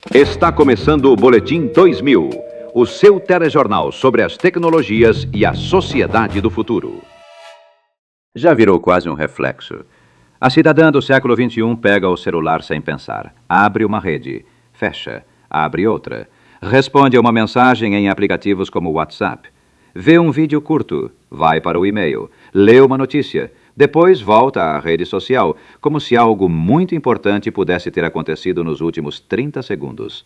Está começando o Boletim 2000, o seu telejornal sobre as tecnologias e a sociedade do futuro. Já virou quase um reflexo. A cidadã do século XXI pega o celular sem pensar, abre uma rede, fecha, abre outra, responde a uma mensagem em aplicativos como o WhatsApp, vê um vídeo curto, vai para o e-mail, lê uma notícia, depois volta à rede social, como se algo muito importante pudesse ter acontecido nos últimos 30 segundos.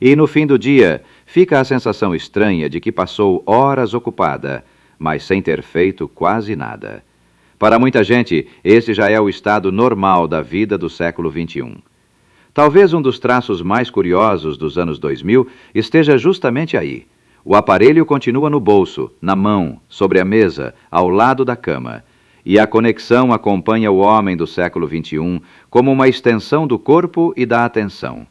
E no fim do dia, fica a sensação estranha de que passou horas ocupada, mas sem ter feito quase nada. Para muita gente, esse já é o estado normal da vida do século XXI. Talvez um dos traços mais curiosos dos anos 2000 esteja justamente aí. O aparelho continua no bolso, na mão, sobre a mesa, ao lado da cama. E a conexão acompanha o homem do século XXI como uma extensão do corpo e da atenção.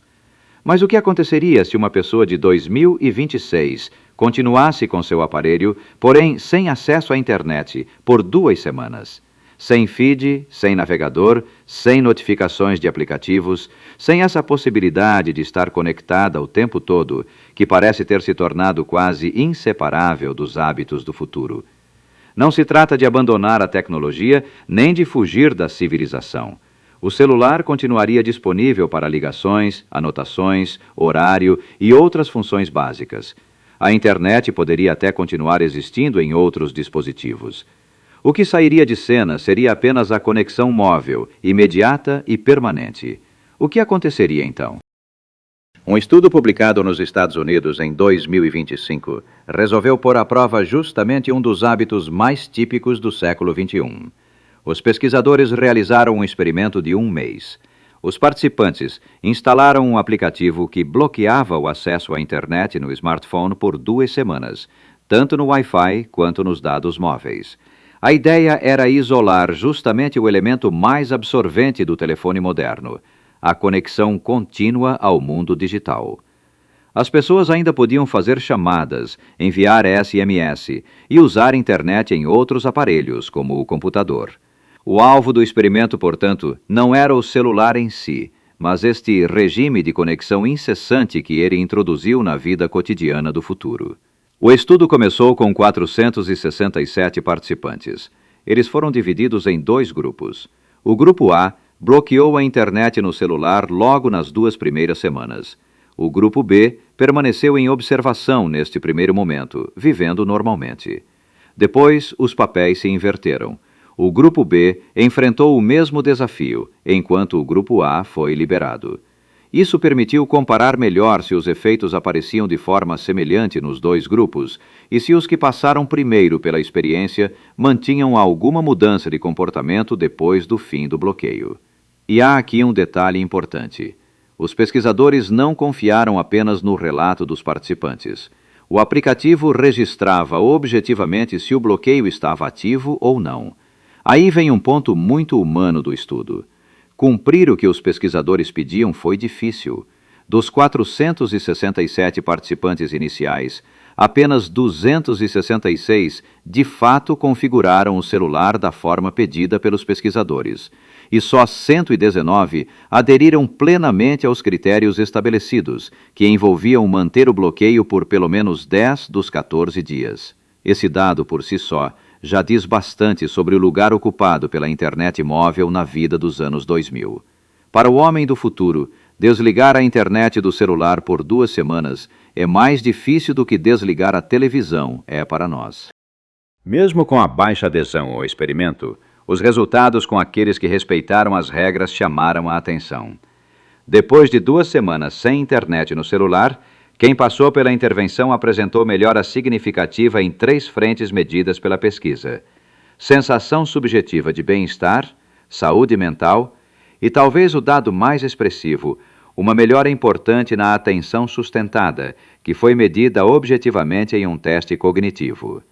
Mas o que aconteceria se uma pessoa de 2026 continuasse com seu aparelho, porém sem acesso à internet, por 2 semanas? Sem feed, sem navegador, sem notificações de aplicativos, sem essa possibilidade de estar conectada o tempo todo, que parece ter se tornado quase inseparável dos hábitos do futuro. Não se trata de abandonar a tecnologia, nem de fugir da civilização. O celular continuaria disponível para ligações, anotações, horário e outras funções básicas. A internet poderia até continuar existindo em outros dispositivos. O que sairia de cena seria apenas a conexão móvel, imediata e permanente. O que aconteceria então? Um estudo publicado nos Estados Unidos em 2025 resolveu pôr à prova justamente um dos hábitos mais típicos do século XXI. Os pesquisadores realizaram um experimento de 1 mês. Os participantes instalaram um aplicativo que bloqueava o acesso à internet no smartphone por 2 semanas, tanto no Wi-Fi quanto nos dados móveis. A ideia era isolar justamente o elemento mais absorvente do telefone moderno, a conexão contínua ao mundo digital. As pessoas ainda podiam fazer chamadas, enviar SMS e usar internet em outros aparelhos, como o computador. O alvo do experimento, portanto, não era o celular em si, mas este regime de conexão incessante que ele introduziu na vida cotidiana do futuro. O estudo começou com 467 participantes. Eles foram divididos em 2 grupos. O grupo A bloqueou a internet no celular logo nas 2 primeiras semanas. O grupo B permaneceu em observação neste primeiro momento, vivendo normalmente. Depois, os papéis se inverteram. O grupo B enfrentou o mesmo desafio, enquanto o grupo A foi liberado. Isso permitiu comparar melhor se os efeitos apareciam de forma semelhante nos 2 grupos e se os que passaram primeiro pela experiência mantinham alguma mudança de comportamento depois do fim do bloqueio. E há aqui um detalhe importante. Os pesquisadores não confiaram apenas no relato dos participantes. O aplicativo registrava objetivamente se o bloqueio estava ativo ou não. Aí vem um ponto muito humano do estudo. Cumprir o que os pesquisadores pediam foi difícil. Dos 467 participantes iniciais, apenas 266 de fato configuraram o celular da forma pedida pelos pesquisadores, e só 119 aderiram plenamente aos critérios estabelecidos, que envolviam manter o bloqueio por pelo menos 10 dos 14 dias. Esse dado, por si só, já diz bastante sobre o lugar ocupado pela internet móvel na vida dos anos 2000. Para o homem do futuro, desligar a internet do celular por 2 semanas é mais difícil do que desligar a televisão é para nós. Mesmo com a baixa adesão ao experimento, os resultados com aqueles que respeitaram as regras chamaram a atenção. Depois de 2 semanas sem internet no celular, quem passou pela intervenção apresentou melhora significativa em 3 frentes medidas pela pesquisa: sensação subjetiva de bem-estar, saúde mental e, talvez o dado mais expressivo, uma melhora importante na atenção sustentada, que foi medida objetivamente em um teste cognitivo.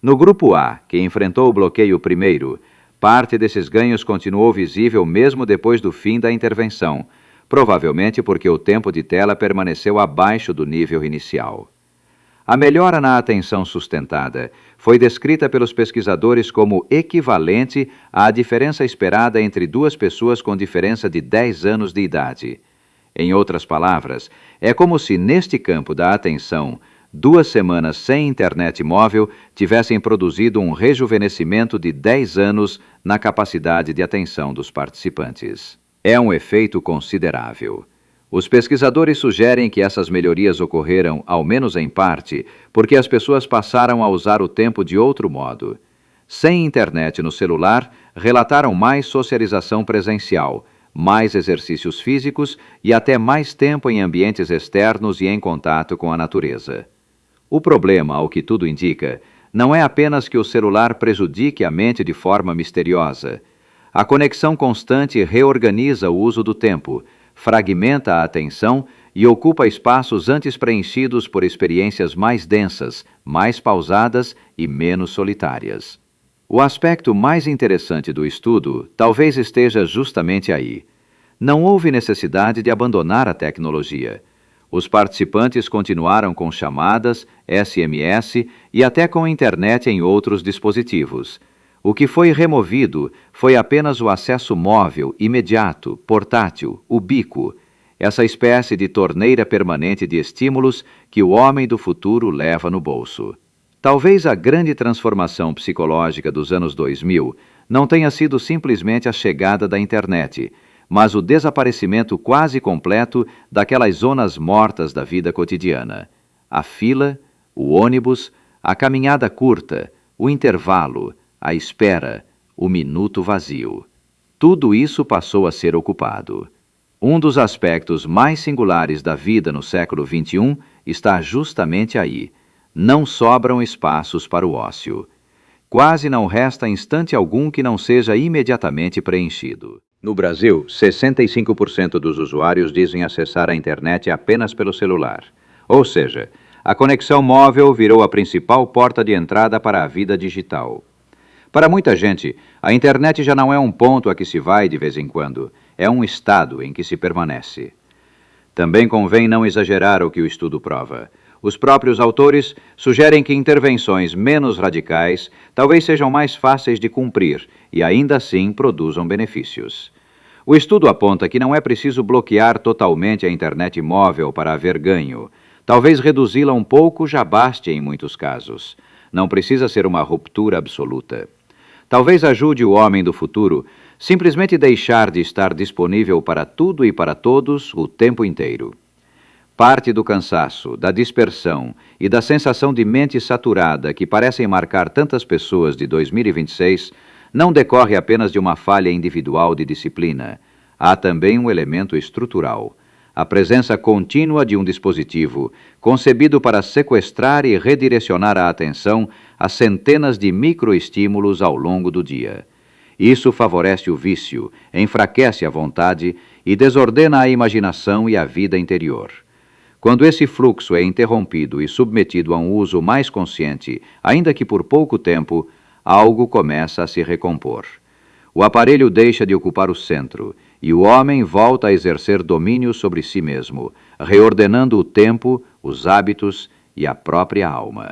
No grupo A, que enfrentou o bloqueio primeiro, parte desses ganhos continuou visível mesmo depois do fim da intervenção, provavelmente porque o tempo de tela permaneceu abaixo do nível inicial. A melhora na atenção sustentada foi descrita pelos pesquisadores como equivalente à diferença esperada entre 2 pessoas com diferença de 10 anos de idade. Em outras palavras, é como se neste campo da atenção, 2 semanas sem internet móvel tivessem produzido um rejuvenescimento de 10 anos na capacidade de atenção dos participantes. É um efeito considerável. Os pesquisadores sugerem que essas melhorias ocorreram, ao menos em parte, porque as pessoas passaram a usar o tempo de outro modo. Sem internet no celular, relataram mais socialização presencial, mais exercícios físicos e até mais tempo em ambientes externos e em contato com a natureza. O problema, ao que tudo indica, não é apenas que o celular prejudique a mente de forma misteriosa. A conexão constante reorganiza o uso do tempo, fragmenta a atenção e ocupa espaços antes preenchidos por experiências mais densas, mais pausadas e menos solitárias. O aspecto mais interessante do estudo talvez esteja justamente aí. Não houve necessidade de abandonar a tecnologia. Os participantes continuaram com chamadas, SMS e até com internet em outros dispositivos. O que foi removido foi apenas o acesso móvel, imediato, portátil, ubíquo, essa espécie de torneira permanente de estímulos que o homem do futuro leva no bolso. Talvez a grande transformação psicológica dos anos 2000 não tenha sido simplesmente a chegada da internet, mas o desaparecimento quase completo daquelas zonas mortas da vida cotidiana. A fila, o ônibus, a caminhada curta, o intervalo, a espera, o minuto vazio. Tudo isso passou a ser ocupado. Um dos aspectos mais singulares da vida no século XXI está justamente aí. Não sobram espaços para o ócio. Quase não resta instante algum que não seja imediatamente preenchido. No Brasil, 65% dos usuários dizem acessar a internet apenas pelo celular. Ou seja, a conexão móvel virou a principal porta de entrada para a vida digital. Para muita gente, a internet já não é um ponto a que se vai de vez em quando, é um estado em que se permanece. Também convém não exagerar o que o estudo prova. Os próprios autores sugerem que intervenções menos radicais talvez sejam mais fáceis de cumprir e ainda assim produzam benefícios. O estudo aponta que não é preciso bloquear totalmente a internet móvel para haver ganho. Talvez reduzi-la um pouco já baste em muitos casos. Não precisa ser uma ruptura absoluta. Talvez ajude o homem do futuro simplesmente deixar de estar disponível para tudo e para todos o tempo inteiro. Parte do cansaço, da dispersão e da sensação de mente saturada que parecem marcar tantas pessoas de 2026 não decorre apenas de uma falha individual de disciplina. Há também um elemento estrutural. A presença contínua de um dispositivo concebido para sequestrar e redirecionar a atenção a centenas de microestímulos ao longo do dia. Isso favorece o vício, enfraquece a vontade e desordena a imaginação e a vida interior. Quando esse fluxo é interrompido e submetido a um uso mais consciente, ainda que por pouco tempo, algo começa a se recompor. O aparelho deixa de ocupar o centro e o homem volta a exercer domínio sobre si mesmo, reordenando o tempo, os hábitos e a própria alma.